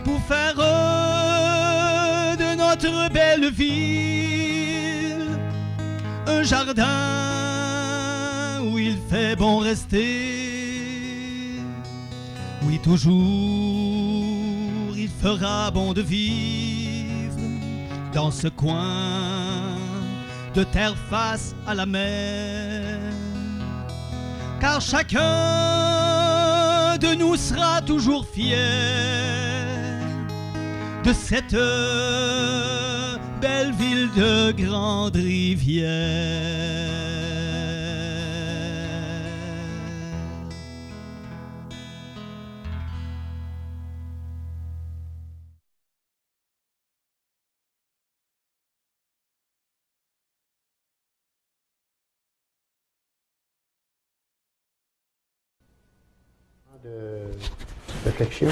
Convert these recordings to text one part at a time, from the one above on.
pour faire de notre belle ville un jardin où il fait bon rester. Oui, toujours il fera bon de vivre dans ce coin de terre face à la mer, car chacun de nous sera toujours fier de cette belle ville de grande rivière. De réflexion.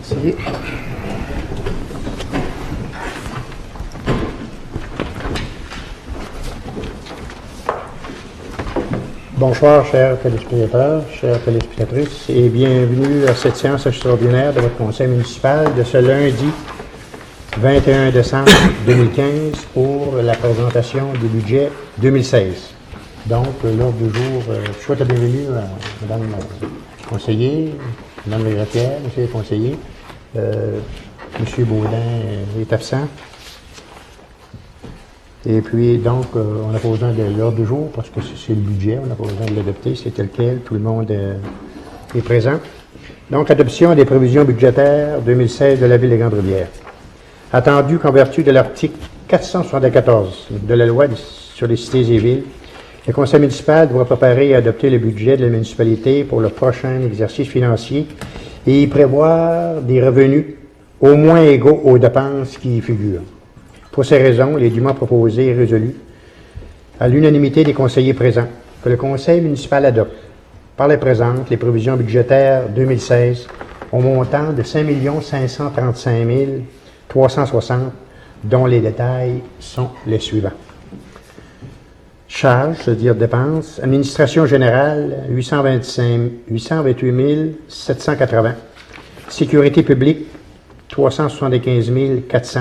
Essayez. Bonsoir, chers téléspectateurs, chères téléspectatrices, et bienvenue à cette séance extraordinaire de votre conseil municipal de ce lundi 21 décembre 2015 pour la présentation du budget 2016. Donc, l'ordre du jour, je souhaite la bienvenue à Mme la conseillère, Mme Légratière, Monsieur le conseiller. M. Baudin est absent. Et puis, donc, on n'a pas besoin de l'ordre du jour parce que c'est le budget, on n'a pas besoin de l'adopter, c'est tel quel, tout le monde est présent. Donc, adoption des prévisions budgétaires 2016 de la Ville de Grande-Rivière. Attendu qu'en vertu de l'article 474 de la loi sur les cités et villes, le conseil municipal doit préparer et adopter le budget de la municipalité pour le prochain exercice financier et y prévoir des revenus au moins égaux aux dépenses qui y figurent. Pour ces raisons, il est dûment proposé et résolu, à l'unanimité des conseillers présents, que le conseil municipal adopte, par les présentes, les prévisions budgétaires 2016 au montant de 5 535 360, dont les détails sont les suivants. Charges, c'est-à-dire dépenses, administration générale, 828 780, sécurité publique, 375 400,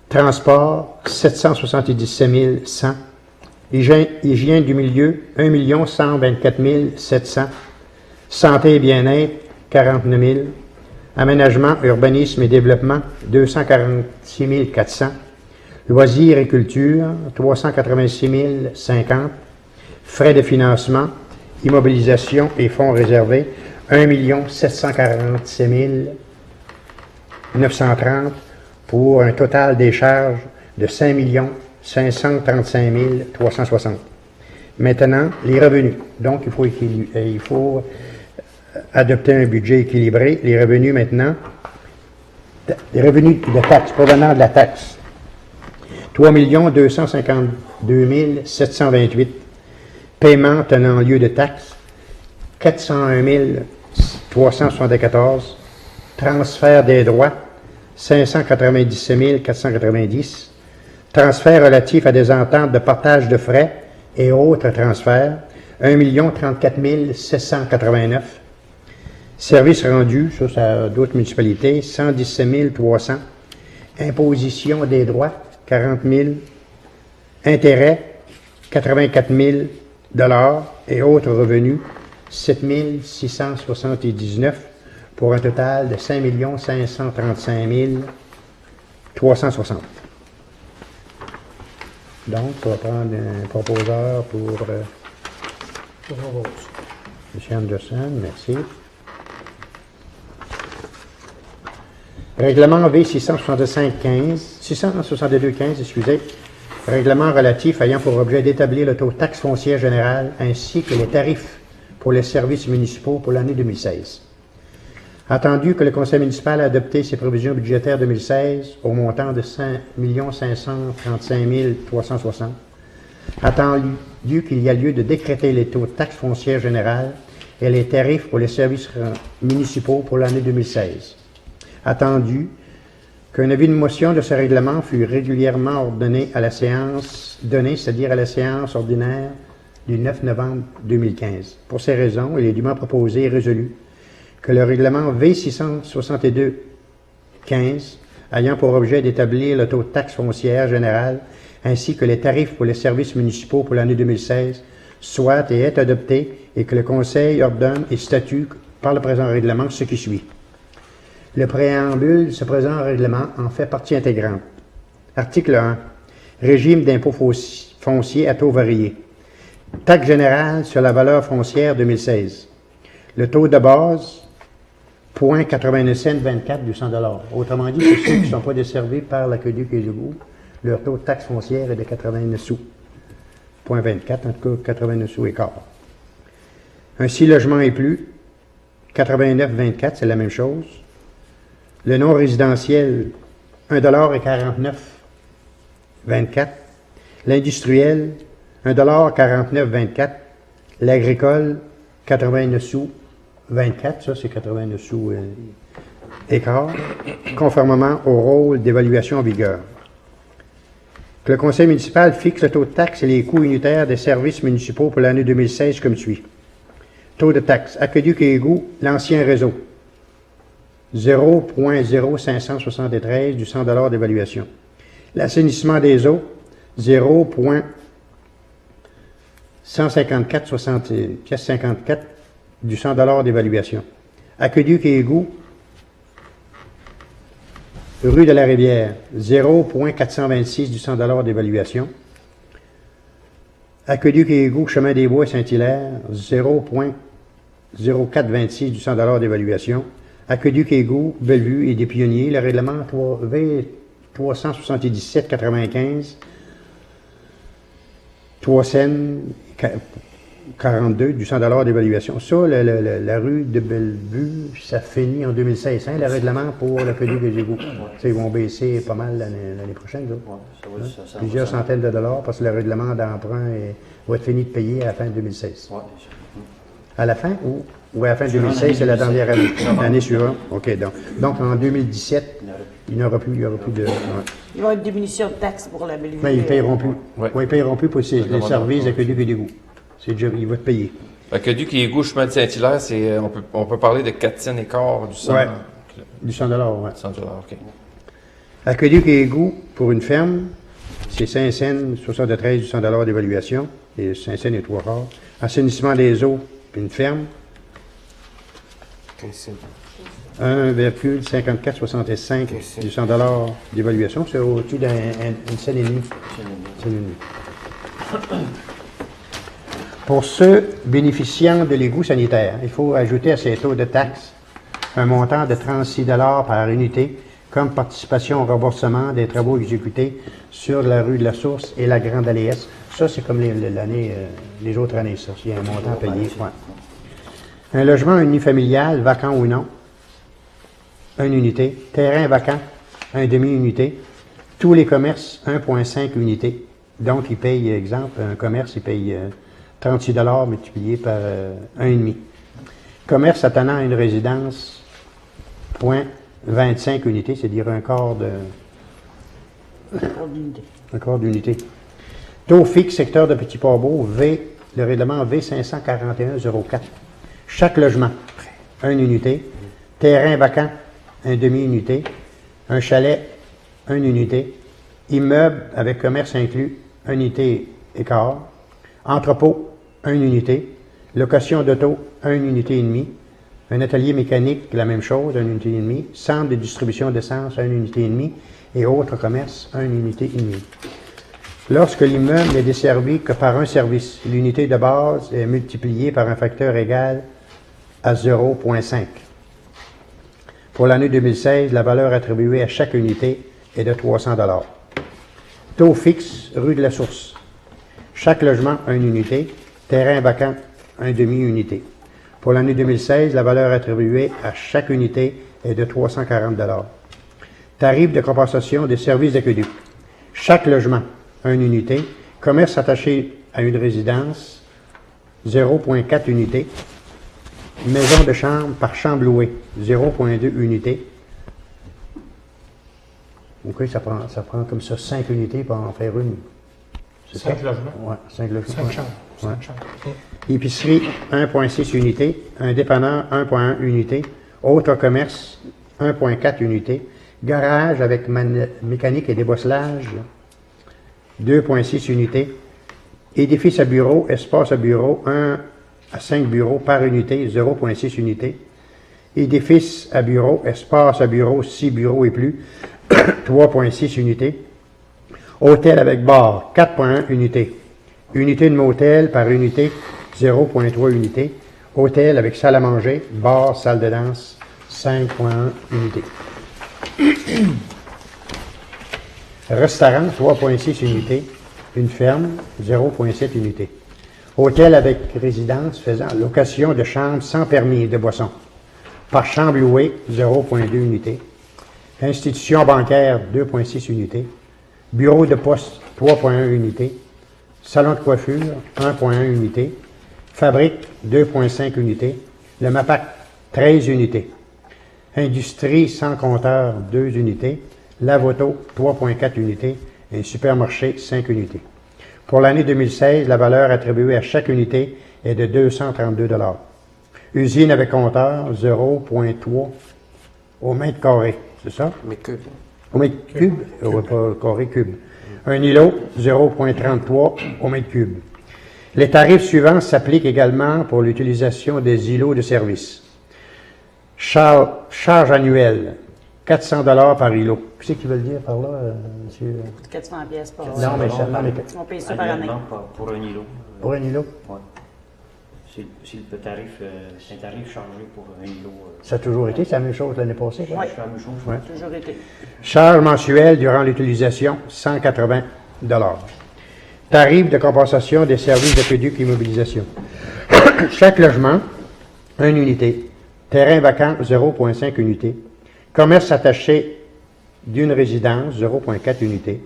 transport, 777 100. Hygiène du milieu, 1 124 700. Santé et bien-être, 49 000. Aménagement, urbanisme et développement, 246 400. Loisirs et culture, 386 050. Frais de financement, immobilisation et fonds réservés, 1 747 930. Pour un total des charges de 5 535 360. Maintenant, les revenus. Donc, il faut adopter un budget équilibré. Les revenus maintenant, les revenus de taxes, provenant de la taxe, 3 252 728. Paiement tenant lieu de taxes, 401 374. Transfert des droits, 597 490, transferts relatifs à des ententes de partage de frais et autres transferts, 1 034 789, services rendus, ça d'autres municipalités, 117 300, imposition des droits, 40 000, intérêts, 84 000 et autres revenus, 7 679, pour un total de 5 535 360. Donc, on va prendre un proposeur pour M. Anderson, merci. Règlement V 662-15, excusez. Règlement relatif ayant pour objet d'établir le taux de taxe foncière générale ainsi que les tarifs pour les services municipaux pour l'année 2016. Attendu que le conseil municipal a adopté ses prévisions budgétaires 2016 au montant de 5 535 360, attendu qu'il y a lieu de décréter les taux de taxe foncière générale et les tarifs pour les services municipaux pour l'année 2016. Attendu qu'un avis de motion de ce règlement fût régulièrement ordonné à la séance donnée, c'est-à-dire à la séance ordinaire du 9 novembre 2015. Pour ces raisons, il est dûment proposé et résolu que le règlement V662-15, ayant pour objet d'établir le taux de taxe foncière générale ainsi que les tarifs pour les services municipaux pour l'année 2016, soit et est adopté et que le Conseil ordonne et statue par le présent règlement ce qui suit. Le préambule de ce présent règlement en fait partie intégrante. Article 1. Régime d'impôt foncier à taux varié. Taxe générale sur la valeur foncière 2016. Le taux de base, 0,8924 du 100 $. Autrement dit, pour ceux qui ne sont pas desservis par l'aqueduc et l'égout, leur taux de taxe foncière est de 89 sous. 0,24, en tout cas 89 sous et quart. Un 6 logements et plus, 89,24, c'est la même chose. Le non résidentiel, 1,4924. L'industriel, 1,4924. L'agricole, 89 sous 24, ça c'est 89 sous et quart, conformément au rôle d'évaluation en vigueur. Que le Conseil municipal fixe le taux de taxe et les coûts unitaires des services municipaux pour l'année 2016 comme suit. Taux de taxe, aqueduc et égout, l'ancien réseau, 0,0573 du 100 $ d'évaluation. L'assainissement des eaux, 0,154 du 100 $ d'évaluation. Aqueduc et égout, rue de la Rivière, 0,426 du 100 $ d'évaluation. Aqueduc et égout, chemin des Bois, Saint-Hilaire, 0,0426 du 100 $ d'évaluation. Aqueduc et égout, Bellevue et des Pionniers, le règlement V377-95, 3 cents 42 du 100 $ d'évaluation. Ça, la rue de Bellevue, ça finit en 2016, hein, le règlement pour l'aqueduc et les égouts. Ils vont baisser pas mal l'année prochaine. Plusieurs centaines de dollars parce que le règlement d'emprunt va être fini de payer à la fin de 2016. À la fin ou à la fin de 2016, c'est la dernière année. L'année suivante. OK. Donc en 2017, il n'y aura plus de... Il va y avoir une diminution de taxes pour la Bellevue. Mais ils ne paieront plus. Ouais. Ils ne paieront plus pour les services d'aqueduc et d'égout. Il va te payer. Aqueduc et égout, chemin de Saint-Hilaire, on peut parler de 4 cents et quart du 100 $. Ouais. Du 100 $, oui. 100 $, OK. Aqueduc et égout, pour une ferme, c'est 5 cents 73 du 100 $ d'évaluation, et 5 cents et 3 quarts. Assainissement des eaux, une ferme, 1,5465 du 100 $ d'évaluation, c'est au-dessus d'une scène et demie. Pour ceux bénéficiant de l'égout sanitaire, il faut ajouter à ces taux de taxe un montant de 36 $ par unité comme participation au remboursement des travaux exécutés sur la rue de la Source et la Grande Aléès. Ça, c'est comme les autres années, ça. Il y a un montant payé. Ouais. Un logement unifamilial, vacant ou non, une unité. Terrain vacant, un demi-unité. Tous les commerces, 1,5 unité. Donc, ils payent, exemple, un commerce, il paye 36 $ multiplié par 1,5. Commerce attenant à une résidence, 0,25 unités, c'est-à-dire un quart d'unité. Taux fixe, secteur de Petit-Port-Beau, le règlement V541-04. Chaque logement, 1 unité. Terrain vacant, un demi-unité. Un chalet, 1 unité. Immeuble avec commerce inclus, 1 unité et quart. Entrepôt, 1 unité. Location d'auto, 1 unité et demie. Un atelier mécanique, la même chose, 1 unité et demie. Centre de distribution d'essence, 1 unité et demie. Et autres commerces, 1 unité et demie. Lorsque l'immeuble n'est desservi que par un service, l'unité de base est multipliée par un facteur égal à 0,5. Pour l'année 2016, la valeur attribuée à chaque unité est de 300 $. Taux fixe, rue de la Source. Chaque logement, 1 unité. Terrain vacant, 1 demi-unité. Pour l'année 2016, la valeur attribuée à chaque unité est de 340 $. Tarif de compensation des services d'aqueduc. Chaque logement, 1 unité. Commerce attaché à une résidence, 0,4 unité. Maison de chambre par chambre louée, 0,2 unités. OK, ça prend comme ça 5 unités pour en faire une. C'est 5 logements? Oui, 5 logements. 5 chambres. Ouais. 5 chambres. Épicerie, 1,6 unités. Un dépanneur, 1,1 unités. Autre commerce, 1,4 unités. Garage avec mécanique et débosselage, 2,6 unités. Édifice à bureau, espace à bureau, 1 à 5 bureaux par unité, 0,6 unités. Édifice à bureau, espace à bureau, 6 bureaux et plus, 3,6 unités. Hôtel avec bar, 4,1 unités. Unité de motel par unité, 0,3 unités. Hôtel avec salle à manger, bar, salle de danse, 5,1 unités. Restaurant, 3,6 unités. Une ferme, 0,7 unités. Hôtel avec résidence faisant location de chambre sans permis de boisson. Par chambre louée, 0,2 unités. Institution bancaire, 2,6 unités. Bureau de poste, 3,1 unités. Salon de coiffure, 1,1 unités. Fabrique, 2,5 unités. Le MAPAC, 13 unités. Industrie sans compteur, 2 unités. Lavoto, 3,4 unités. Et supermarché, 5 unités. Pour l'année 2016, la valeur attribuée à chaque unité est de 232 $. Usine avec compteur, 0,3 au mètre carré. C'est ça? Mais que. Au mètre cube? Pas carré, cube. Un îlot, 0,33 au mètre cube. Les tarifs suivants s'appliquent également pour l'utilisation des îlots de service. Charge annuelle, 400 $ par îlot. Qu'est-ce qu'ils veulent dire par là, monsieur? 400 pièces par Non, mais ça, non, mais on paye ça par année. Annuellement, pour un îlot. pour un îlot, Ouais. C'est le tarif, c'est un tarif chargé pour un îlot. ça a toujours été, c'est la même chose l'année passée. quoi. Oui. C'est la même chose. Ouais. Toujours été. Charge mensuelle durant l'utilisation, 180 $. Tarif de compensation des services d'aqueduc et immobilisation. Chaque logement, 1 unité. Terrain vacant, 0,5 unité. Commerce attaché d'une résidence, 0,4 unité.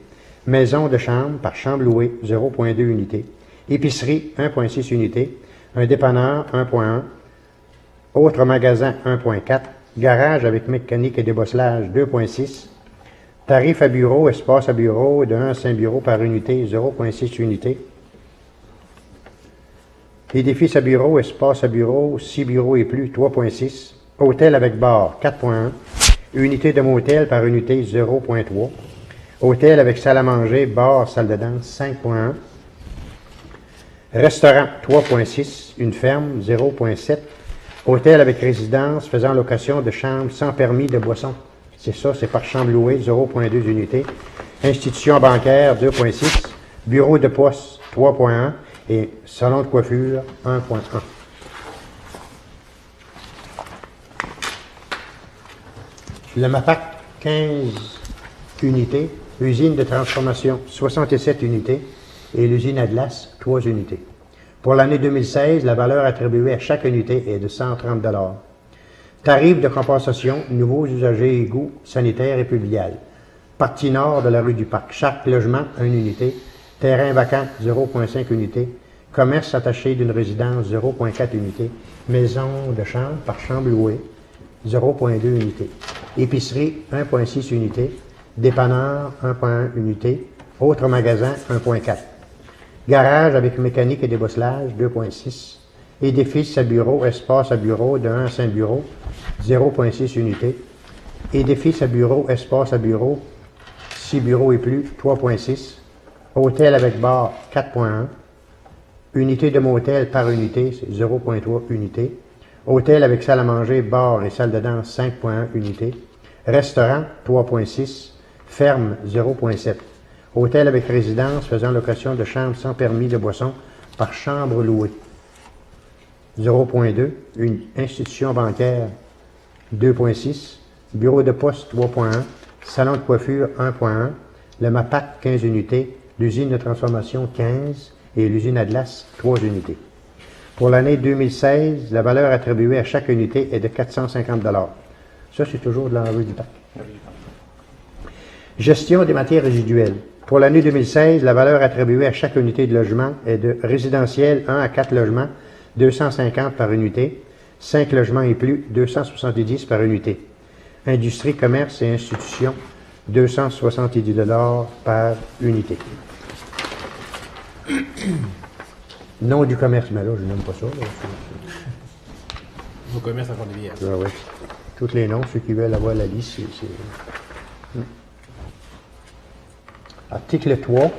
Maison de chambre par chambre louée, 0,2 unité. Épicerie, 1,6 unité. Un dépanneur, 1,1. Autre magasin, 1,4. Garage avec mécanique et débosselage, 2,6. Tarif à bureau, espace à bureau, de 1 à 5 bureaux par unité, 0,6 unité. Édifice à bureau, espace à bureau, 6 bureaux et plus, 3,6. Hôtel avec bar, 4,1. Unité de motel par unité, 0,3. Hôtel avec salle à manger, bar, salle de danse, 5,1. Restaurant, 3,6. Une ferme, 0,7. Hôtel avec résidence faisant location de chambre sans permis de boisson. C'est ça, c'est par chambre louée, 0,2 unités. Institution bancaire, 2,6. Bureau de poste, 3,1. Et salon de coiffure, 1,1. Le MAPAC, 15 unités. Usine de transformation, 67 unités. Et l'usine à glace, 3 unités. Pour l'année 2016, la valeur attribuée à chaque unité est de 130 $. Tarif de compensation, nouveaux usagers égouts, sanitaires et pluviales. Partie nord de la rue du Parc. Chaque logement, 1 unité. Terrain vacant, 0,5 unité. Commerce attaché d'une résidence, 0,4 unité. Maison de chambre par chambre louée, 0,2 unité. Épicerie, 1,6 unité. Dépanneur, 1,1 unité. Autre magasin, 1,4. Garage avec mécanique et débosselage, 2,6. Édifice à bureau, espace à bureau, de 1 à 5 bureaux, 0,6 unité. Édifice à bureau, espace à bureau, 6 bureaux et plus, 3,6. Hôtel avec bar, 4,1. Unité de motel par unité, c'est 0,3 unité. Hôtel avec salle à manger, bar et salle de danse, 5,1 unité. Restaurant, 3,6. Ferme, 0,7. Hôtel avec résidence faisant location de chambre sans permis de boisson par chambre louée, 0,2. Une institution bancaire, 2,6. Bureau de poste, 3,1. Salon de coiffure, 1,1. Le MAPAC, 15 unités. L'usine de transformation, 15. Et l'usine à glace, 3 unités. Pour l'année 2016, la valeur attribuée à chaque unité est de 450 $. Ça, c'est toujours de la rue du Parc. Gestion des matières résiduelles. Pour l'année 2016, la valeur attribuée à chaque unité de logement est de résidentiel 1 à 4 logements, 250 par unité. 5 logements et plus, 270 par unité. Industrie, commerce et institutions, 270 $ par unité. Nom du commerce, mais là, je n'aime pas ça. Là. Vos commerces en Fort-de-Ville. Ah ouais. Tous les noms, ceux qui veulent avoir la liste, c'est... Article 3.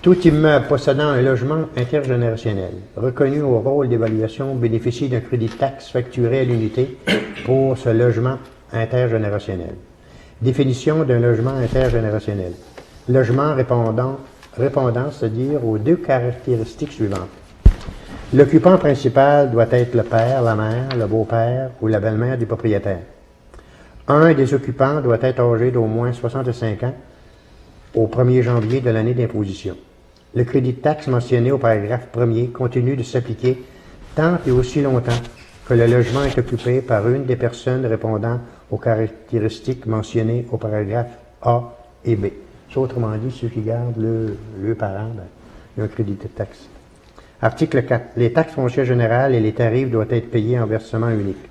Tout immeuble possédant un logement intergénérationnel reconnu au rôle d'évaluation bénéficie d'un crédit de taxe facturé à l'unité pour ce logement intergénérationnel. Définition d'un logement intergénérationnel. Logement répondant, c'est-à-dire aux deux caractéristiques suivantes. L'occupant principal doit être le père, la mère, le beau-père ou la belle-mère du propriétaire. Un des occupants doit être âgé d'au moins 65 ans au 1er janvier de l'année d'imposition. Le crédit de taxe mentionné au paragraphe 1er continue de s'appliquer tant et aussi longtemps que le logement est occupé par une des personnes répondant aux caractéristiques mentionnées au paragraphe A et B. Ça, autrement dit, ceux qui gardent le parent, ben, il y a un crédit de taxe. Article 4. Les taxes foncières générales et les tarifs doivent être payés en versement unique.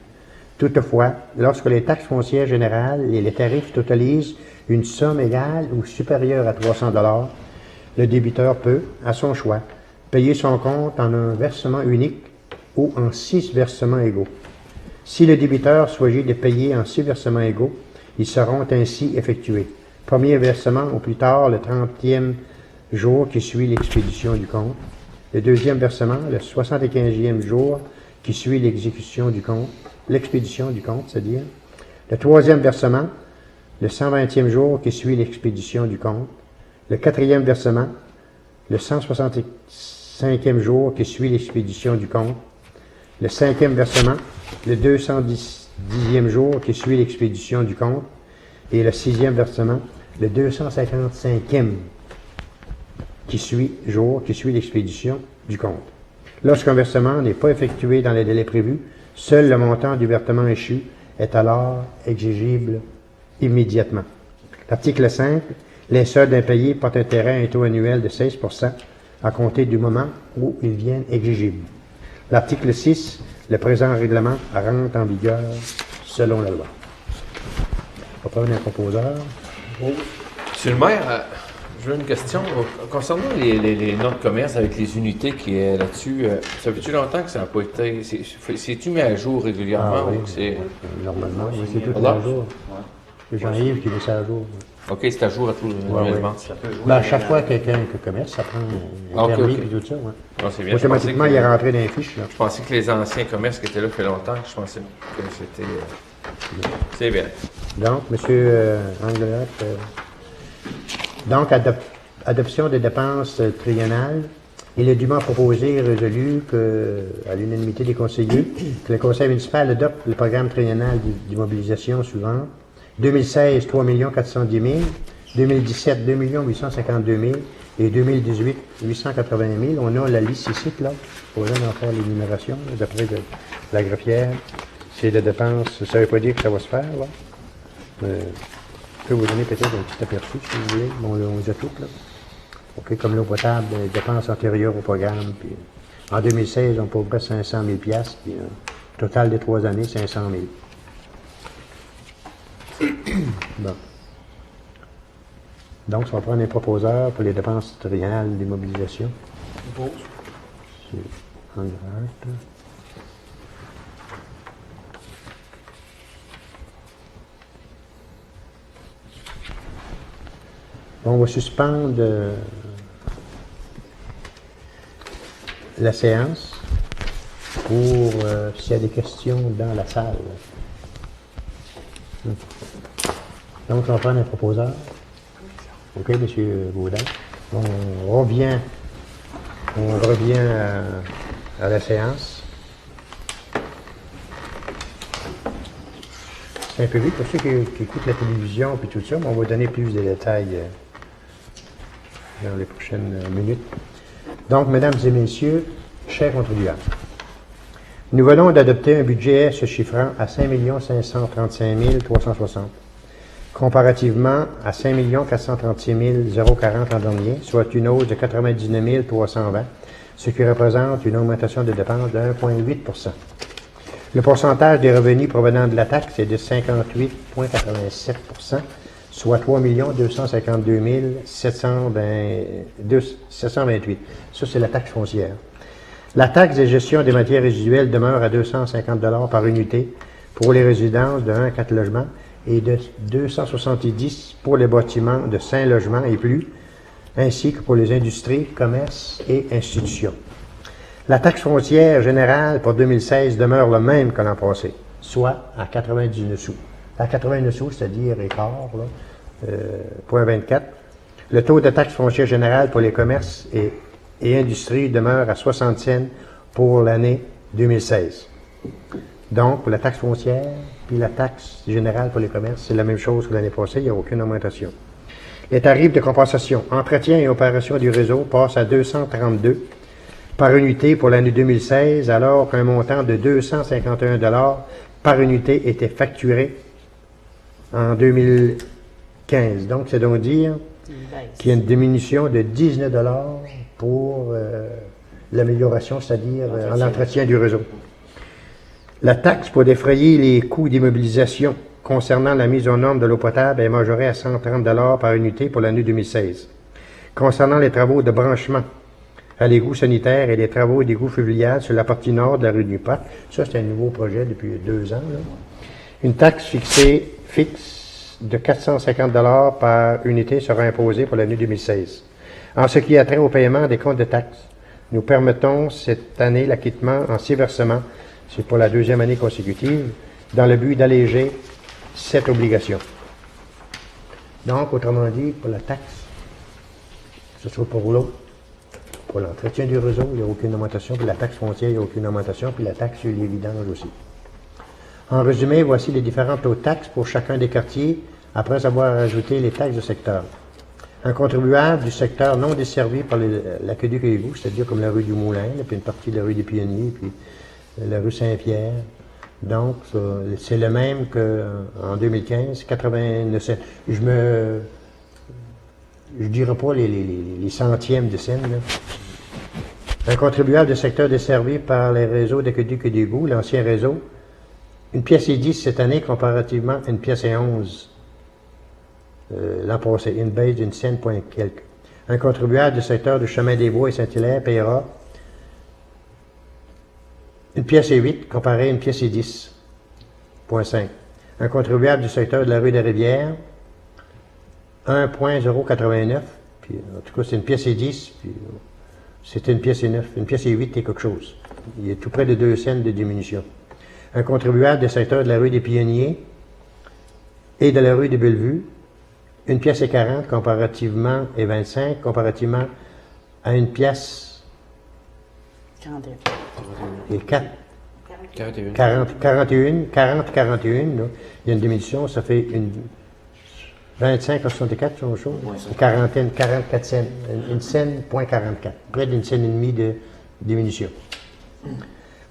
Toutefois, lorsque les taxes foncières générales et les tarifs totalisent une somme égale ou supérieure à 300 $, le débiteur peut, à son choix, payer son compte en un versement unique ou en 6 versements égaux. Si le débiteur choisit de payer en 6 versements égaux, ils seront ainsi effectués. Premier versement au plus tard le 30e jour qui suit l'expédition du compte. Le deuxième versement le 75e jour qui suit l'exécution du compte, l'expédition du compte, c'est-à-dire. Le troisième versement le 120e jour qui suit l'expédition du compte. Le quatrième versement le 165e jour qui suit l'expédition du compte. Le cinquième versement le 210e jour qui suit l'expédition du compte. Et le sixième versement le 255e jour qui suit l'expédition du compte. Lorsqu'un versement n'est pas effectué dans les délais prévus, seul le montant du versement échu est alors exigible immédiatement. L'article 5. Les soldes impayés portent intérêt à un taux annuel de 16 % à compter du moment où ils viennent exigibles. L'article 6. Le présent règlement rentre en vigueur selon la loi. On va prendre un proposeur. Monsieur le maire, j'ai une question. Concernant les noms de commerce avec les unités qui est là-dessus, ça fait-tu longtemps que ça n'a pas été... C'est-tu mis à jour régulièrement ou que c'est... Normalement, oui, c'est tout Voilà. à jour. C'est Jean-Yves qui met ça à jour. OK, c'est à jour à tout le règlement. Ben, à chaque fois qu'il y a quelqu'un qui commerce, ça prend un permis et tout ça. Ouais. Ah, c'est bien. Automatiquement, il est rentré dans les fiches. Là. Je pensais que les anciens commerces qui étaient là fait longtemps, je pensais que c'était... C'est bien. Donc, M. Angelac, donc, adoption des dépenses triennales. Il est dûment proposé et résolu que, à l'unanimité des conseillers, que le conseil municipal adopte le programme triennal d'immobilisation suivant. 2016, 3 410 000. 2017, 2 852 000. Et 2018, 880 000. On a la liste ici, là. Pour en faire l'énumération, d'après la greffière. C'est des dépenses. Ça ne veut pas dire que ça va se faire, là. Je peux vous donner peut-être un petit aperçu, si vous voulez. Bon, on les a toutes, là. OK, comme l'eau potable, les dépenses antérieures au programme. Puis, en 2016, on pauvrait 500 000 $, puis total des 3 années, 500 000. Bon. Donc, ça va prendre un proposeur pour les dépenses triennales d'immobilisation. C'est en grade. On va suspendre la séance pour s'il y a des questions dans la salle. Donc, on va prendre un proposeur. OK, M. Baudin. On revient à la séance. C'est un peu vite pour ceux qui écoutent la télévision et tout ça, mais on va donner plus de détails dans les prochaines minutes. Donc, mesdames et messieurs, chers contribuables, nous venons d'adopter un budget se chiffrant à 5 535 360. comparativement à 5 436 040 l'an dernier, soit une hausse de 99 320, ce qui représente une augmentation de dépenses de 1,8 %. Le pourcentage des revenus provenant de la taxe est de 58,87 %, soit 3 252 728. Ça, c'est la taxe foncière. La taxe de gestion des matières résiduelles demeure à 250 $ par unité pour les résidences de 1 à 4 logements et de 270 pour les bâtiments de 5 logements et plus, ainsi que pour les industries, commerces et institutions. La taxe foncière générale pour 2016 demeure le même que l'an passé, soit à 99 sous. À 89 sous, c'est-à-dire écart, point 24. Le taux de taxe foncière générale pour les commerces et industries demeure à 60 cents pour l'année 2016. Donc, pour la taxe foncière puis la taxe générale pour les commerces, c'est la même chose que l'année passée, il n'y a aucune augmentation. Les tarifs de compensation, entretien et opération du réseau passent à 232 par unité pour l'année 2016, alors qu'un montant de 251 $ par unité était facturé en 2015. Donc, c'est donc dire qu'il y a une diminution de 19 $ pour l'amélioration, c'est-à-dire l'entretien du réseau. La taxe pour défrayer les coûts d'immobilisation concernant la mise aux normes de l'eau potable est majorée à 130 $ par unité pour l'année 2016. Concernant les travaux de branchement à l'égout sanitaire et les travaux d'égout fluvial sur la partie nord de la rue du Parc, ça c'est un nouveau projet depuis 2 ans. Là. Une taxe fixe de 450 $ par unité sera imposée pour l'année 2016. En ce qui a trait au paiement des comptes de taxes, nous permettons cette année l'acquittement en 6 versements, c'est pour la 2e année consécutive, dans le but d'alléger cette obligation. Donc, autrement dit, pour la taxe, que ce soit pour l'eau, pour l'entretien du réseau, il n'y a aucune augmentation, puis la taxe foncière, il n'y a aucune augmentation, puis la taxe sur les vidanges aussi. En résumé, voici les différents taux de taxes pour chacun des quartiers, après avoir ajouté les taxes de secteur. Un contribuable du secteur non desservi par l'aqueduc et l'égout, c'est-à-dire comme la rue du Moulin, puis une partie de la rue des Pionniers, puis la rue Saint-Pierre. Donc, c'est le même qu'en 2015, 89 cents. Je dirais pas les centièmes de cents. Là. Un contribuable du secteur desservi par les réseaux d'aqueduc et d'égout, l'ancien réseau, 1 pièce et 10 cette année comparativement à 1 pièce et 11 l'an passé, une baisse d'une cent point quelque. Un contribuable du secteur du chemin des Bois et Saint-Hilaire paiera 1 pièce et 8 comparé à 1 pièce et 10,5. Un contribuable du secteur de la rue des Rivières, 1,089, puis en tout cas c'est 1 pièce et 10, puis c'était 1 pièce et 9, 1 pièce et 8 et quelque chose. Il y a tout près de 2 cents de diminution. Un contribuable du secteur de la rue des Pionniers et de la rue des Bellevue, 1 pièce et 40 comparativement et 25 comparativement à 1 pièce 41. et 4. 41. 40, 41, là. Il y a une diminution, ça fait une 25 à 64, c'est une chose. Une quarantaine, 44 cents, une scène, point 44, près d'une scène et demie de diminution.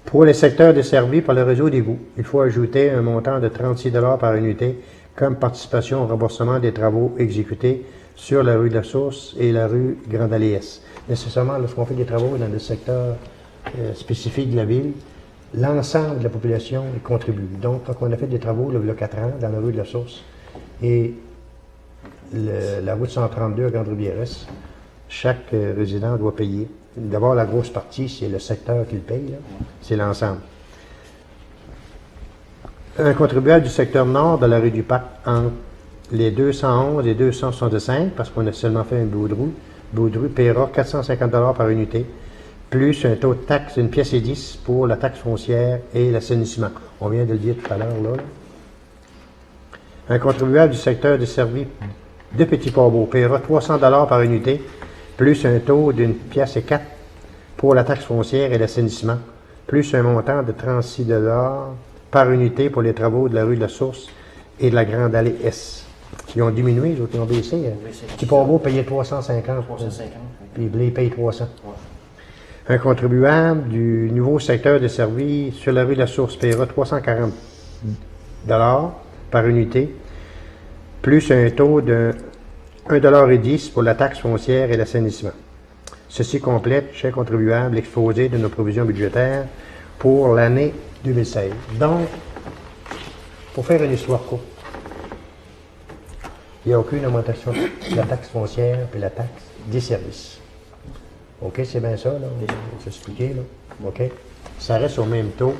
Pour les secteurs desservis par le réseau d'égout, il faut ajouter un montant de 36 $ par unité comme participation au remboursement des travaux exécutés sur la rue de la Source et la rue Grande Allée Est. Nécessairement, lorsqu'on fait des travaux dans le secteur spécifique de la ville, l'ensemble de la population y contribue. Donc, quand on a fait des travaux, il y a 4 ans, dans la rue de la Source et la route 132 à Grande-Rivière-Est, chaque résident doit payer. D'abord, la grosse partie, c'est le secteur qui le paye, c'est l'ensemble. Un contribuable du secteur nord de la rue du Parc entre les 211 et 265, parce qu'on a seulement fait un Baudru paiera 450 $ par unité, plus un taux de taxe, 1 pièce et 10 pour la taxe foncière et l'assainissement. On vient de le dire tout à l'heure, là. Un contribuable du secteur desservi de Petit-Port-Beau paiera 300 $ par unité, plus un taux d'1 pièce et 4 pour la taxe foncière et l'assainissement, plus un montant de 36 $ par unité pour les travaux de la rue de la Source et de la Grande Allée S. Ils ont diminué, les autres, ils ont baissé. Petit-Port-Beau payait 350. 350. Puis Blé paye 300. Un contribuable du nouveau secteur desservi sur la rue de la Source paiera 340 $ par unité, plus un taux de 1,10 $ pour la taxe foncière et l'assainissement. Ceci complète, chers contribuables, l'exposé de nos provisions budgétaires pour l'année 2016. Donc, pour faire une histoire courte, il n'y a aucune augmentation de la taxe foncière et la taxe des services. OK, c'est bien ça, là? On s'est expliqué, là? OK? Ça reste au même taux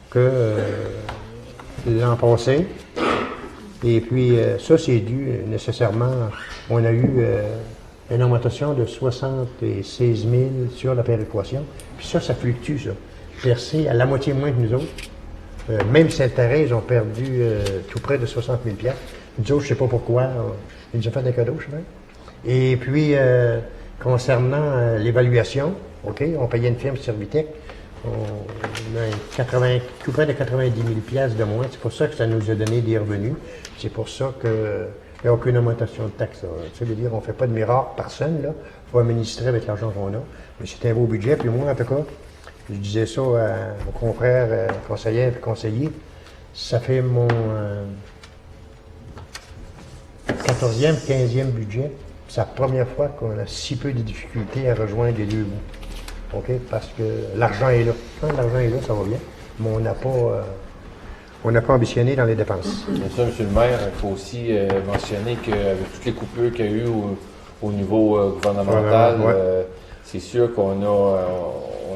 que l'an passé. Et puis, ça, c'est dû nécessairement, on a eu une augmentation de 76 000 sur la péréquation. Puis ça fluctue, ça. Percé à la moitié moins que nous autres. Même Sainte-Thérèse ont perdu tout près de 60 000 $. Nous autres, je ne sais pas pourquoi, ils nous ont fait des cadeaux, je sais pas. Et puis, concernant l'évaluation, OK, on payait une firme Servitec, on a tout près de 90 000 $ de moins. C'est pour ça que ça nous a donné des revenus. C'est pour ça qu'il n'y a aucune augmentation de taxes. Ça veut dire qu'on ne fait pas de miracle, personne, là. Il faut administrer avec l'argent qu'on a. Mais c'est un beau budget. Puis moi, en tout cas, je disais ça aux confrères conseillers et conseillers. Ça fait mon 14e, 15e budget. C'est la première fois qu'on a si peu de difficultés à rejoindre les deux bouts. OK? Parce que l'argent est là. Quand l'argent est là, ça va bien. Mais on n'a pas ambitionné dans les dépenses. Bien sûr, M. le maire, il faut aussi mentionner qu'avec toutes les coupures qu'il y a eu au niveau gouvernemental, c'est sûr qu'on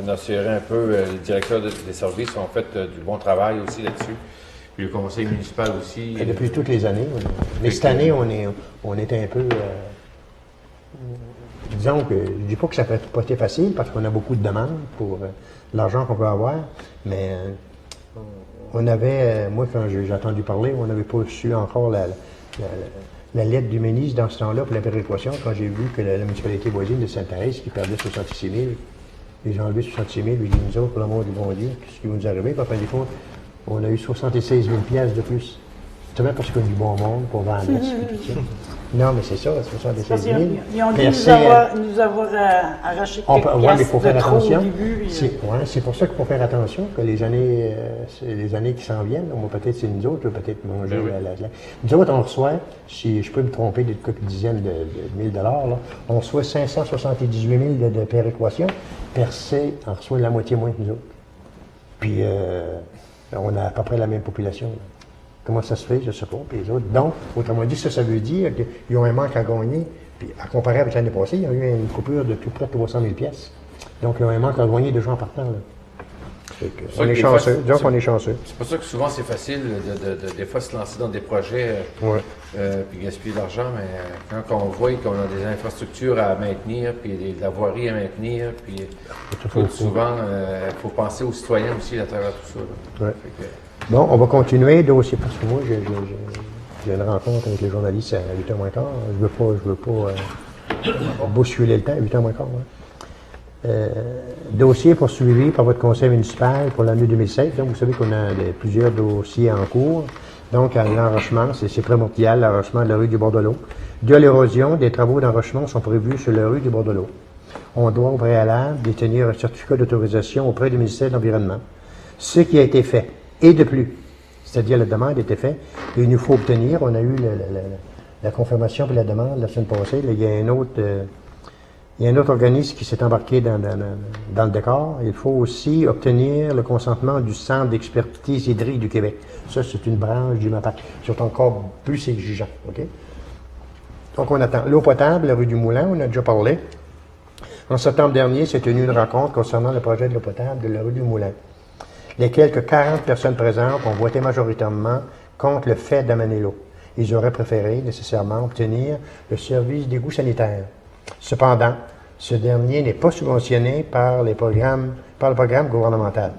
a serré un peu, les directeurs des services ont fait du bon travail aussi là-dessus. Puis le conseil municipal aussi. Et depuis toutes les années. Mais cette année, on était un peu... disons que je ne dis pas que ça n'a pas été facile parce qu'on a beaucoup de demandes pour l'argent qu'on peut avoir, mais on avait, moi quand j'ai entendu parler, on n'avait pas reçu encore la lettre du ministre dans ce temps-là pour la péréquation, quand j'ai vu que la municipalité voisine de Sainte-Thérèse qui perdait 66 000, ils ont enlevé 66 000, ils disent nous autres, pour l'amour du bon Dieu, qu'est-ce qui va nous arriver? Puis après, des fois, on a eu 76 000 $ de plus. C'est vrai parce qu'il y a du bon monde pour vendre et tout ça. Non, mais c'est ça, 76 000. Ils ont dû nous avoir arraché quelques piastres de trop au début. C'est pour ça qu'il faut faire attention que les années qui s'en viennent, peut-être c'est nous autres, peut-être manger nous autres, on reçoit, si je peux me tromper de quelques dizaines de mille dollars, là, on reçoit 578 000 de péréquation. Percé en reçoit la moitié moins que nous autres. Puis, on a à peu près la même population. Là. Comment ça se fait, je ne sais pas. Puis les autres. Donc, autrement dit, ça veut dire qu'ils ont un manque à gagner. Puis, à comparer avec l'année passée, il y a eu une coupure de tout près de 300 000 $. Donc, ils ont un manque à gagner de gens partant. Là. On est chanceux. Donc, on est chanceux. C'est pour ça que souvent, c'est facile des fois se lancer dans des projets puis gaspiller de l'argent, mais quand on voit qu'on a des infrastructures à maintenir, puis de la voirie à maintenir, puis souvent, il faut penser aux citoyens aussi à travers tout ça. Bon, on va continuer dossier parce que moi, j'ai une rencontre avec les journalistes à 8h moins quart. Je veux pas bousculer le temps, 8h moins quart. Dossier poursuivi par votre conseil municipal pour l'année 2016. Donc, vous savez qu'on a plusieurs dossiers en cours. Donc, l'enrochement, c'est primordial, l'enrochement de la rue du bord de l'eau. De l'érosion, des travaux d'enrochement sont prévus sur la rue du bord de l'eau. On doit au préalable détenir un certificat d'autorisation auprès du ministère de l'Environnement. Ce qui a été fait. Et de plus, c'est-à-dire la demande a été faite, et il nous faut obtenir, on a eu la confirmation pour la demande la semaine passée, là, il y a un autre organisme qui s'est embarqué dans le décor. Il faut aussi obtenir le consentement du Centre d'expertise hydrique du Québec. Ça, c'est une branche du MAPAC. Ils sont encore plus exigeants. OK? Donc, on attend. L'eau potable, la rue du Moulin, on a déjà parlé. En septembre dernier, s'est tenue une rencontre concernant le projet de l'eau potable de la rue du Moulin. Les quelques 40 personnes présentes ont voté majoritairement contre le fait d'amener l'eau. Ils auraient préféré nécessairement obtenir le service d'égout sanitaire. Cependant, ce dernier n'est pas subventionné par le programme gouvernemental.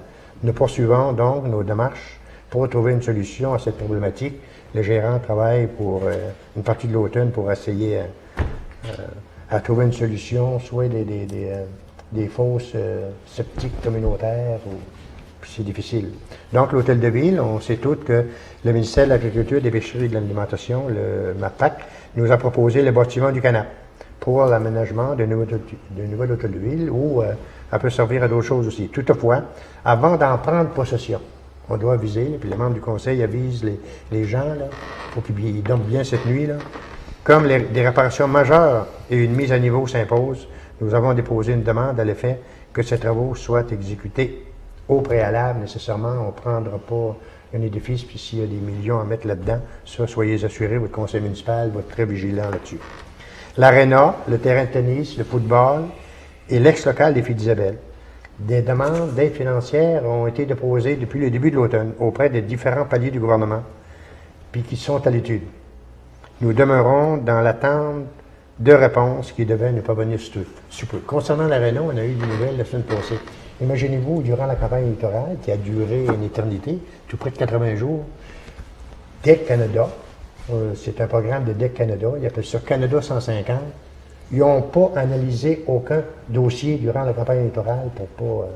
Nous poursuivons donc nos démarches pour trouver une solution à cette problématique. Le gérant travaille pour une partie de l'automne pour essayer à trouver une solution, soit des fosses septiques communautaires ou c'est difficile. Donc, l'Hôtel de Ville, on sait tous que le ministère de l'Agriculture, des Pêcheries et de l'Alimentation, le MAPAC, nous a proposé le bâtiment du Canap pour l'aménagement d'un nouvel Hôtel de Ville où elle peut servir à d'autres choses aussi. Toutefois, avant d'en prendre possession, On doit aviser, là, puis les membres du conseil avisent les gens, là, pour qu'ils dorment bien cette nuit, là. Comme des réparations majeures et une mise à niveau s'imposent, nous avons déposé une demande à l'effet que ces travaux soient exécutés au préalable. Nécessairement, on ne prendra pas un édifice, puis s'il y a des millions à mettre là-dedans, ça, soyez assurés, votre conseil municipal va être très vigilant là-dessus. L'aréna, le terrain de tennis, le football et l'ex-local des Filles d'Isabelle. Des demandes d'aide financière ont été déposées depuis le début de l'automne auprès des différents paliers du gouvernement, puis qui sont à l'étude. Nous demeurons dans l'attente de réponses qui devaient ne pas venir sous peu. Concernant l'aréna, on a eu des nouvelles la semaine passée. Imaginez-vous, durant la campagne électorale, qui a duré une éternité, tout près de 80 jours, DEC Canada, c'est un programme de DEC Canada, ils appellent ça Canada 150, ils n'ont pas analysé aucun dossier durant la campagne électorale pour pas,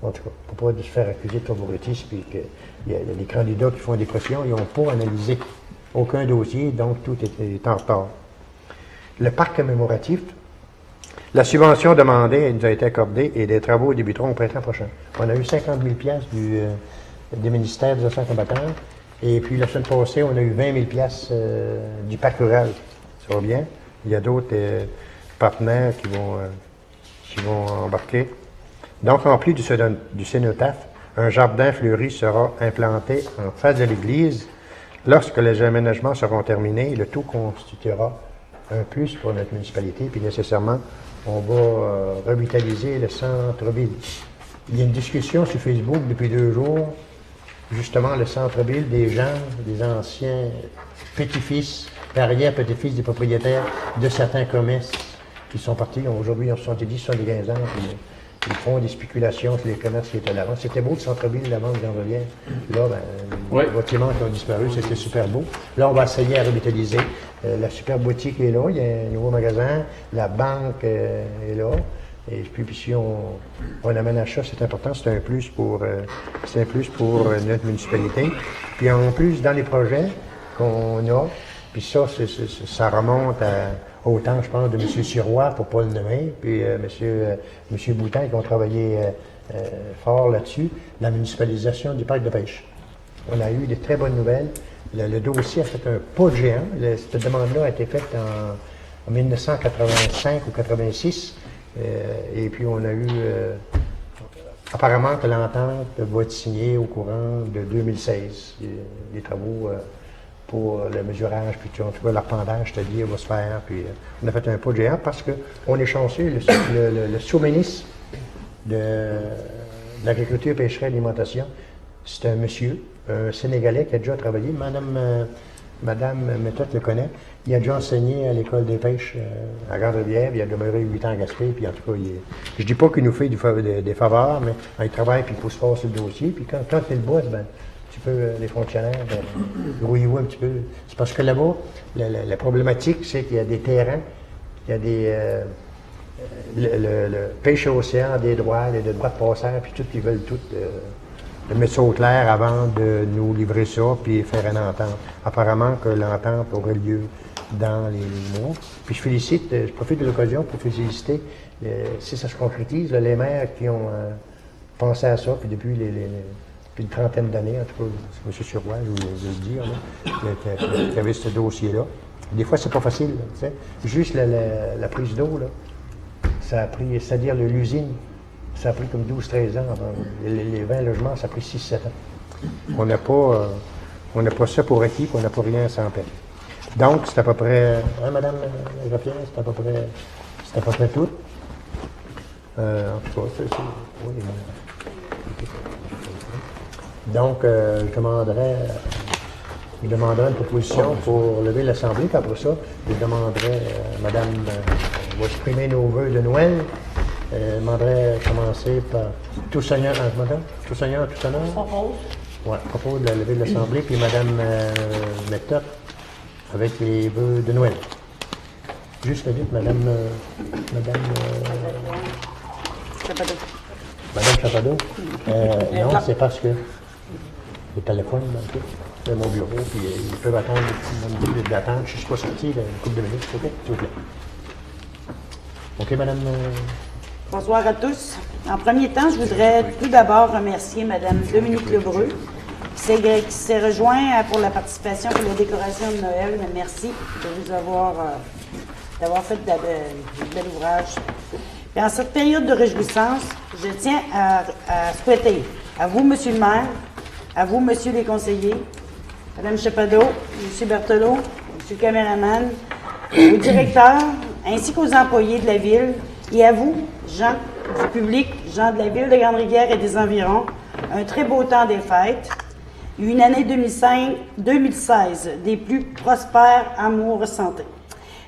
en tout cas, pour pas se faire accuser de favoritisme, puis qu'il y a des candidats qui font des pressions, ils n'ont pas analysé aucun dossier, donc tout est en retard. Le parc commémoratif, la subvention demandée nous a été accordée et les travaux débuteront au printemps prochain. On a eu 50 000 du ministère des Affaires combattantes et puis la semaine passée, on a eu 20 000 du parc rural. Ça va bien. Il y a d'autres partenaires qui vont embarquer. Donc, en plus du cénotaphe, un jardin fleuri sera implanté en face de l'église. Lorsque les aménagements seront terminés, le tout constituera un plus pour notre municipalité, puis nécessairement, on va revitaliser le centre-ville. Il y a une discussion sur Facebook depuis 2 jours, justement le centre-ville, des gens, des anciens petits-fils, arrière-petits-fils des propriétaires de certains commerces qui sont partis. Aujourd'hui, ils ont 70, 75 ans, puis ils font des spéculations sur les commerces qui étaient là avant. C'était beau le centre-ville, la banque Jean-Relière. Là, les bâtiments qui ont disparu, c'était super beau. Là, on va essayer à revitaliser. La super boutique est là, il y a un nouveau magasin, la banque est là. Et puis si on amène à ça, c'est important, c'est un plus pour notre municipalité. Puis en plus, dans les projets qu'on a, puis ça, ça remonte au temps, je pense, de M. Sirois, pour pas le nommer, puis M. Boutin, qui ont travaillé fort là-dessus, la municipalisation du parc de pêche. On a eu de très bonnes nouvelles. Le dossier a fait un pas de géant. Cette demande-là a été faite en 1985 ou 86. Et puis on a eu, apparemment que l'entente va être signée au courant de 2016. Les travaux pour le mesurage, puis en tout cas l'arpendage, c'est-à-dire, va se faire. Puis on a fait un pas de géant parce qu'on est chanceux. Le sous-ministre de l'Agriculture, Pêcherie et Alimentation, c'est un monsieur, un Sénégalais qui a déjà travaillé. Madame Méthode le connaît. Il a déjà enseigné à l'école des pêches à Grande-Rivière. Il a demeuré 8 ans à Gaspé. Puis en tout cas, je dis pas qu'il nous fait des faveurs, mais il travaille puis il pousse fort sur le dossier. Puis quand tu es le boss, ben, tu peux, les fonctionnaires, grouillez-vous un petit peu. C'est parce que là-bas, la problématique, c'est qu'il y a des terrains, il y a des. Le pêche océan a des droits, des droits de passage, puis tout, ils veulent tout. De mettre ça au clair avant de nous livrer ça puis faire une entente. Apparemment que l'entente aurait lieu dans les mois. Puis je profite de l'occasion pour féliciter, si ça se concrétise, les maires qui ont pensé à ça, puis depuis une trentaine d'années, en tout cas, M. Sirois, je veux le dire, là, qui avait ce dossier-là. Des fois, c'est pas facile, là, tu sais. Juste la prise d'eau, là, ça a pris, c'est-à-dire l'usine, ça a pris comme 12-13 ans. Les 20 logements, ça a pris 6-7 ans. On n'a pas ça pour acquis, puis on n'a pas rien sans peine. Donc, c'est à peu près... Hein, Madame Graffière, c'est à peu près tout. En tout cas, c'est... Oui, donc, je demanderai une proposition pour lever l'Assemblée, puis après ça, je demanderai, Madame va exprimer nos vœux de Noël. Je demanderais commencer par tout seigneur, madame, tout seigneur, tout honneur. Oui, propose de la levée de l'Assemblée, puis madame Méthode avec les vœux de Noël. Juste vite, madame Chapadot. Madame Chapadot. Non, c'est parce que le téléphone, c'est mon bureau, puis ils peuvent attendre une minute d'attente. Je ne suis pas sorti, une couple de minutes, OK, s'il vous plaît. OK, madame. Bonsoir à tous. En premier temps, je voudrais tout d'abord remercier Mme Dominique Lebreu, qui s'est rejoint pour la participation pour la décoration de Noël. Merci de vous d'avoir fait de bel ouvrage. Et en cette période de réjouissance, je tiens à souhaiter à vous, M. le maire, à vous, M. les conseillers, Mme Chapado, M. Berthelot, M. le caméraman, aux directeurs, ainsi qu'aux employés de la Ville, et à vous, gens du public, gens de la Ville de Grande-Rivière et des environs, un très beau temps des fêtes, une année 2016 des plus prospères, amour, santé.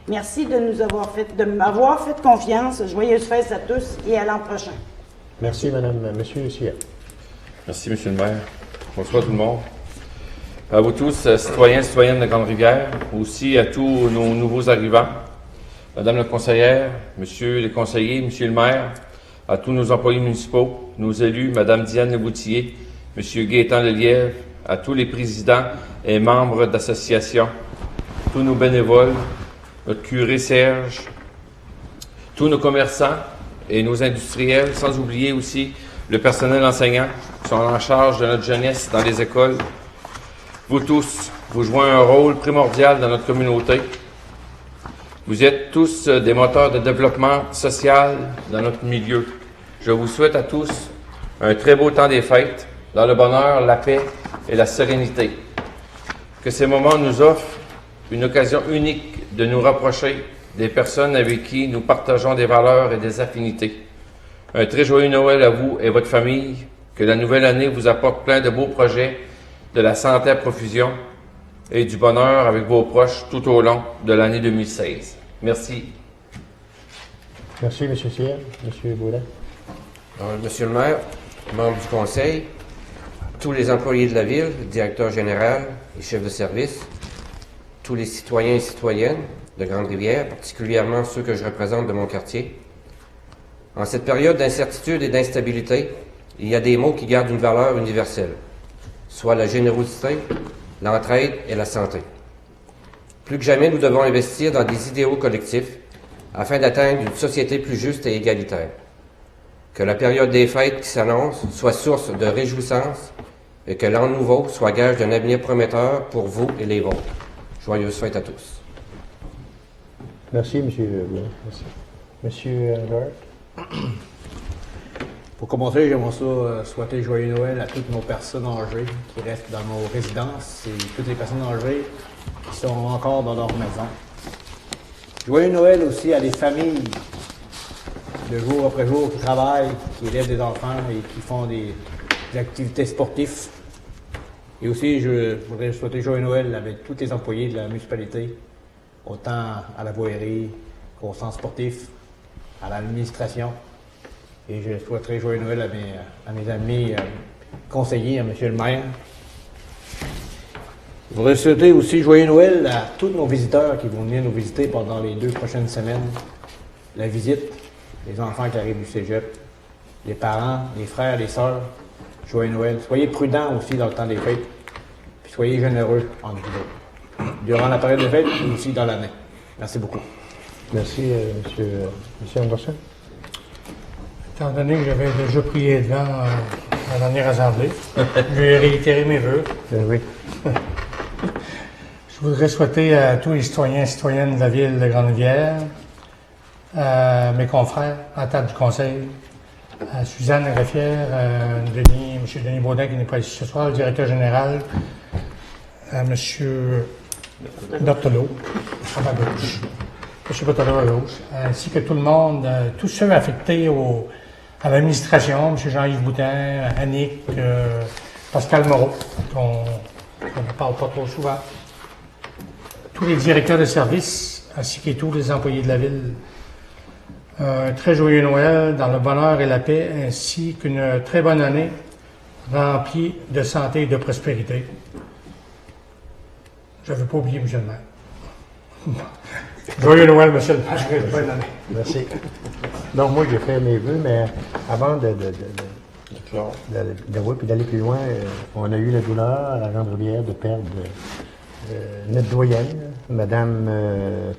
Merci de m'avoir fait confiance. Joyeuses fêtes à tous et à l'an prochain. Merci, Madame. Monsieur Sia. Merci, Monsieur le maire. Bonsoir tout le monde. À vous tous, citoyens et citoyennes de Grande-Rivière, aussi à tous nos nouveaux arrivants, Madame la conseillère, Monsieur les conseillers, Monsieur le maire, à tous nos employés municipaux, nos élus, Madame Diane Leboutillier, Monsieur Gaétan Lelièvre, à tous les présidents et membres d'associations, tous nos bénévoles, notre curé Serge, tous nos commerçants et nos industriels, sans oublier aussi le personnel enseignant qui sont en charge de notre jeunesse dans les écoles. Vous tous, vous jouez un rôle primordial dans notre communauté. Vous êtes tous des moteurs de développement social dans notre milieu. Je vous souhaite à tous un très beau temps des fêtes, dans le bonheur, la paix et la sérénité. Que ces moments nous offrent une occasion unique de nous rapprocher des personnes avec qui nous partageons des valeurs et des affinités. Un très joyeux Noël à vous et votre famille. Que la nouvelle année vous apporte plein de beaux projets, de la santé à profusion et du bonheur avec vos proches tout au long de l'année 2016. Merci. Merci, M. Sia. M. Baudin. Monsieur le maire, membres du conseil, tous les employés de la ville, directeur général et chefs de service, tous les citoyens et citoyennes de Grande-Rivière, particulièrement ceux que je représente de mon quartier. En cette période d'incertitude et d'instabilité, il y a des mots qui gardent une valeur universelle, soit la générosité, l'entraide et la santé. Plus que jamais, nous devons investir dans des idéaux collectifs afin d'atteindre une société plus juste et égalitaire. Que la période des fêtes qui s'annonce soit source de réjouissance et que l'an nouveau soit gage d'un avenir prometteur pour vous et les vôtres. Joyeuses fêtes à tous. Merci, M. Baudin. Merci. M. Lord. Pour commencer, j'aimerais souhaiter joyeux Noël à toutes nos personnes âgées qui restent dans nos résidences et toutes les personnes âgées qui sont encore dans leur maison. Joyeux Noël aussi à des familles de jour après jour qui travaillent, qui élèvent des enfants et qui font des activités sportives. Et aussi, je voudrais souhaiter joyeux Noël avec tous les employés de la municipalité, autant à la voirie qu'au centre sportif, à l'administration. Et je souhaiterais joyeux Noël à mes amis conseillers, à M. le maire. Je voudrais souhaiter aussi joyeux Noël à tous nos visiteurs qui vont venir nous visiter pendant les 2 prochaines semaines. La visite, les enfants qui arrivent du cégep, les parents, les frères, les sœurs. Joyeux Noël. Soyez prudents aussi dans le temps des fêtes. Puis soyez généreux entre vous. Durant la période des fêtes et aussi dans l'année. Merci beaucoup. Merci, M. Anderson. Étant donné que j'avais déjà prié devant la dernière assemblée, je vais réitérer mes vœux. Oui. Je voudrais souhaiter à tous les citoyens et citoyennes de la ville de Grande-Rivière, à mes confrères à la table du conseil, à Suzanne Greffière, M. Denis Baudin qui n'est pas ici ce soir, le directeur général, à M. Berthelot, à ma gauche, M. Berthelot à gauche, ainsi que tout le monde, tous ceux affectés à l'administration, M. Jean-Yves Boutin, Annick, Pascal Moreau, qu'on ne parle pas trop souvent, tous les directeurs de service, ainsi que tous les employés de la ville. Un très joyeux Noël dans le bonheur et la paix, ainsi qu'une très bonne année remplie de santé et de prospérité. Je ne veux pas oublier M. le maire. Joyeux Noël, M. le maire. Bonne année. Merci. Donc, moi, j'ai fait mes vœux, mais avant d'aller plus loin, on a eu la douleur à la Grande-Rivière de perdre notre doyenne, Mme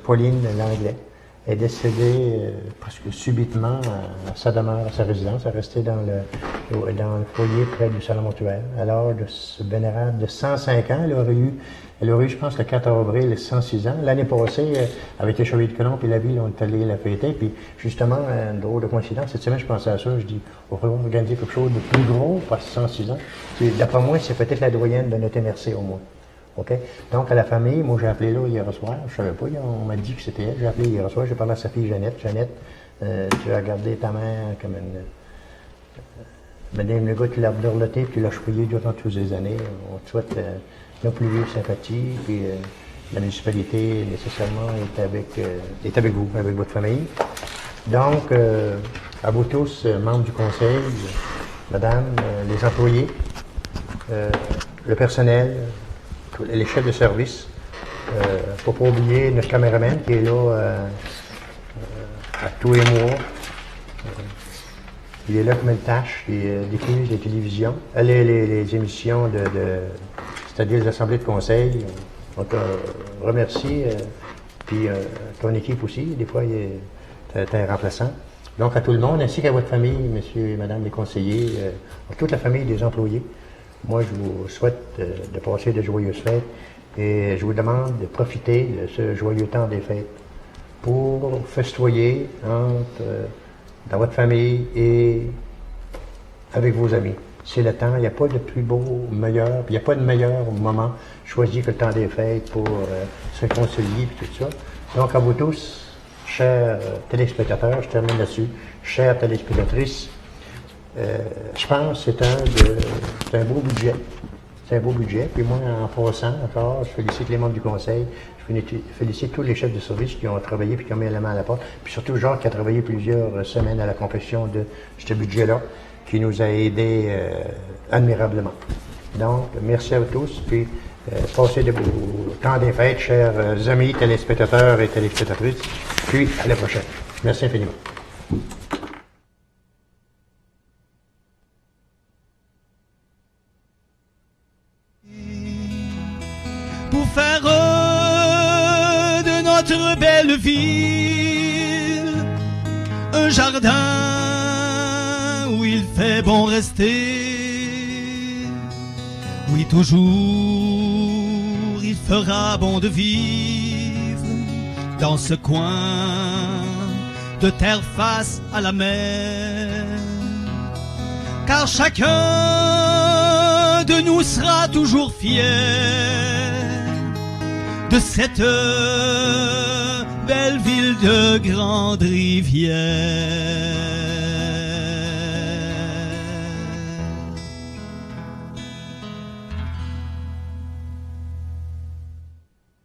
Pauline Langlais. est décédée presque subitement à sa demeure, à sa résidence. Elle restait dans le foyer près du salon mortuaire. À l'âge de ce vénérable de 105 ans, elle aurait eu, je pense, le 4 avril, 106 ans. L'année passée, avec les Chevaliers de Colomb et la ville, on est allé la fêter. Puis, justement, une drôle de coïncidence, cette semaine, je pensais à ça. Je dis, il va falloir organiser quelque chose de plus gros, parce que 106 ans. D'après moi, c'est peut-être la doyenne de notre MRC, au moins. OK? Donc, à la famille, moi, j'ai appelé là hier soir. Je ne savais pas, on m'a dit que c'était elle. J'ai appelé hier soir. J'ai parlé à sa fille Jeannette. Jeannette, tu as regardé ta mère comme une. Madame le gars, tu l'as dorloté puis tu l'as choyé durant toutes ces années. On te souhaite nos plus vives sympathies. Puis la municipalité, nécessairement, est avec vous, avec votre famille. Donc, à vous tous, membres du conseil, madame, les employés, le personnel, les chefs de service. Faut pas oublier notre caméraman qui est là à tous les mois. Il est là comme une tâche, il diffuse les télévisions, les émissions c'est-à-dire les assemblées de conseil. On te remercie, puis ton équipe aussi, des fois, t'es un remplaçant. Donc à tout le monde, ainsi qu'à votre famille, messieurs et madame les conseillers, à toute la famille des employés. Moi, je vous souhaite de passer de joyeuses fêtes et je vous demande de profiter de ce joyeux temps des fêtes pour festoyer dans votre famille et avec vos amis. C'est le temps, il n'y a pas de plus beau, meilleur, puis il n'y a pas de meilleur moment choisi que le temps des fêtes pour se concilier et tout ça. Donc à vous tous, chers téléspectateurs, je termine là-dessus, chères téléspectatrices, je pense que c'est un beau budget. C'est un beau budget. Puis moi, en passant encore, je félicite les membres du conseil, je félicite tous les chefs de service qui ont travaillé puis qui ont mis la main à la porte, puis surtout Jacques qui a travaillé plusieurs semaines à la confection de ce budget-là, qui nous a aidés admirablement. Donc, merci à vous tous, puis passez de beaux temps des fêtes, chers amis téléspectateurs et téléspectatrices, puis à la prochaine. Merci infiniment. Pour faire de notre belle ville un jardin où il fait bon rester. Oui, toujours il fera bon de vivre dans ce coin de terre face à la mer. Car chacun de nous sera toujours fier de cette belle ville de Grande-Rivière.